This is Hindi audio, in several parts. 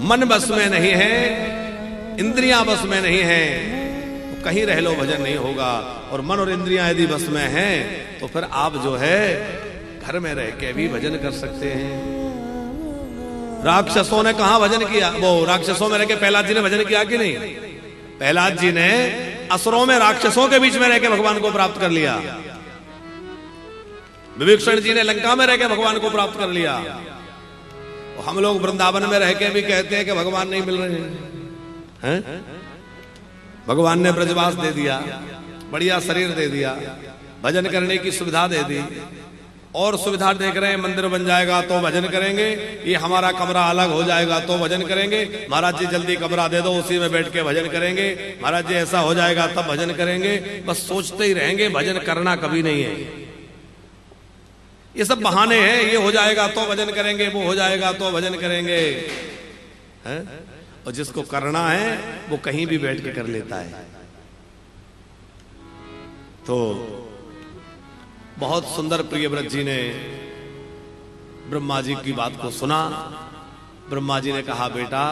मन बस में नहीं है, इंद्रियां बस में नहीं है, तो कहीं रह लो भजन नहीं होगा। और मन और इंद्रियां यदि बस में हैं तो फिर आप जो है घर में रह के भी भजन कर सकते हैं। राक्षसों ने कहां भजन किया? वो राक्षसों में रह के प्रहलाद जी ने भजन किया कि नहीं? प्रहलाद जी ने असुरों में, राक्षसों के बीच में रह के भगवान को प्राप्त कर लिया। विभीषण जी ने लंका में रह के भगवान को प्राप्त कर लिया। हम लोग वृंदावन में रह के भी कहते हैं कि भगवान नहीं मिल रहे हैं। भगवान ने ब्रजवास दे दिया, बढ़िया शरीर दे दिया, भजन करने की सुविधा दे दी, और सुविधा देख रहे हैं मंदिर बन जाएगा तो भजन करेंगे, ये हमारा कमरा अलग हो जाएगा तो भजन करेंगे, महाराज जी जल्दी कमरा दे दो उसी में बैठ के भजन करेंगे, महाराज जी ऐसा हो जाएगा तब भजन करेंगे। बस सोचते ही रहेंगे, भजन करना कभी नहीं है। ये सब बहाने हैं, ये हो जाएगा तो भजन करेंगे, वो हो जाएगा तो भजन करेंगे, हैं? और जिसको करना है वो कहीं भी बैठ के कर लेता है। तो बहुत सुंदर प्रियव्रत जी ने ब्रह्मा जी की बात को सुना। ब्रह्मा जी ने कहा, बेटा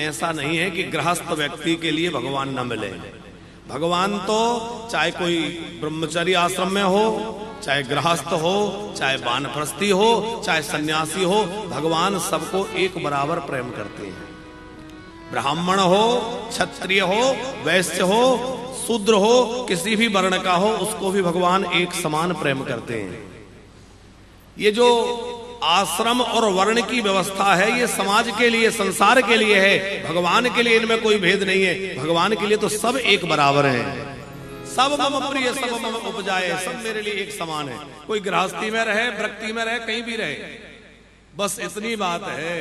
ऐसा नहीं है कि गृहस्थ व्यक्ति के लिए भगवान न मिले। भगवान तो चाहे कोई ब्रह्मचर्य आश्रम में हो, चाहे गृहस्थ हो, चाहे वानप्रस्थी हो, चाहे सन्यासी हो, भगवान सबको एक बराबर प्रेम करते हैं। ब्राह्मण हो, क्षत्रिय हो, वैश्य हो, शूद्र हो, किसी भी वर्ण का हो, उसको भी भगवान एक समान प्रेम करते हैं। ये जो आश्रम और वर्ण की व्यवस्था है ये समाज के लिए, संसार के लिए है, भगवान के लिए इनमें कोई भेद नहीं है। भगवान के लिए तो सब एक बराबर हैं। सब मम प्रिय सब मम उपजाए, सब मेरे लिए एक समान है। कोई गृहस्थी में रहे, भक्ति में रहे, कहीं भी रहे, बस इतनी बात है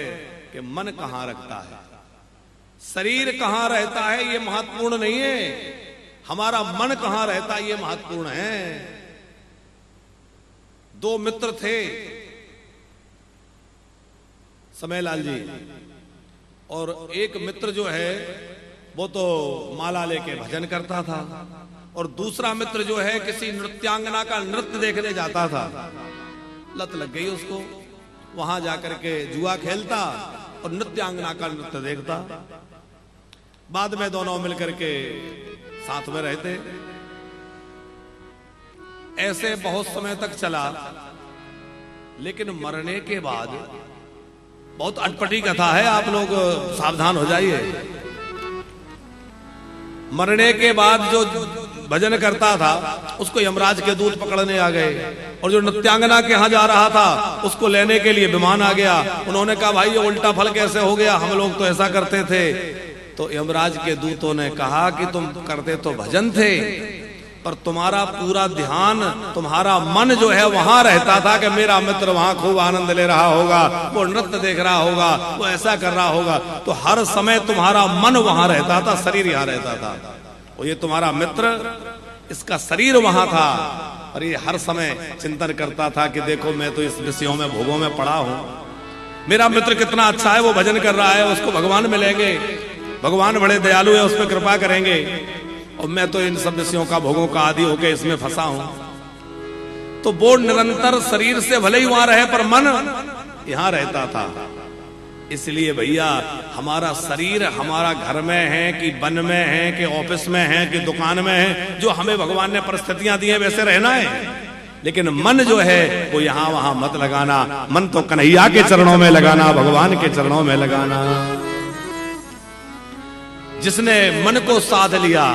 कि मन कहां रखता है, शरीर कहां रहता है ये महत्वपूर्ण नहीं है, हमारा मन कहां रहता है ये महत्वपूर्ण है। दो मित्र थे, समयलाल जी, और एक मित्र जो है वो तो माला लेके भजन करता था, और दूसरा मित्र जो है किसी नृत्यांगना का नृत्य देखने जाता था। लत लग गई उसको, वहां जाकर के जुआ खेलता और नृत्यांगना का नृत्य देखता। बाद में दोनों मिलकर के साथ में रहते। ऐसे बहुत समय तक चला, लेकिन मरने के बाद, बहुत अटपटी कथा है, आप लोग सावधान हो जाइए। मरने के बाद जो भजन करता था उसको यमराज के दूत पकड़ने आ गए, और जो नृत्यांगना के यहां जा रहा था उसको लेने के लिए विमान आ गया। उन्होंने कहा, भाई ये उल्टा फल कैसे हो गया, हम लोग तो ऐसा करते थे। तो यमराज के दूतों ने कहा कि तुम करते तो भजन थे, पर तुम्हारा पूरा ध्यान, तुम्हारा मन जो है वहां रहता था कि मेरा मित्र वहां खूब आनंद ले रहा होगा, वो नृत्य देख रहा होगा, वो ऐसा कर रहा होगा। तो हर समय तुम्हारा मन वहां रहता था, शरीर यहां रहता था। और ये तुम्हारा मित्र, इसका शरीर वहां था, और ये हर समय चिंतन करता था कि देखो मैं तो इस विषयों में, भोगों में पड़ा हूं, मेरा मित्र कितना अच्छा है, वो भजन कर रहा है, उसको भगवान मिलेंगे, भगवान बड़े दयालु है, उस पर कृपा करेंगे, और मैं तो इन सब विषयों का, भोगों का आदि होकर इसमें फंसा हूं। तो वो निरंतर शरीर से भले ही वहां रहे पर मन यहां रहता था। इसलिए भैया हमारा शरीर हमारा घर में है कि वन में है कि ऑफिस में है कि दुकान में है, जो हमें भगवान ने परिस्थितियां दी है वैसे रहना है, लेकिन मन जो है वो यहां वहां मत लगाना। मन तो कन्हैया के चरणों में लगाना, भगवान के चरणों में लगाना। जिसने मन को साध लिया,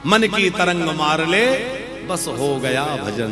मन की तरंग मार ले, बस हो गया भजन।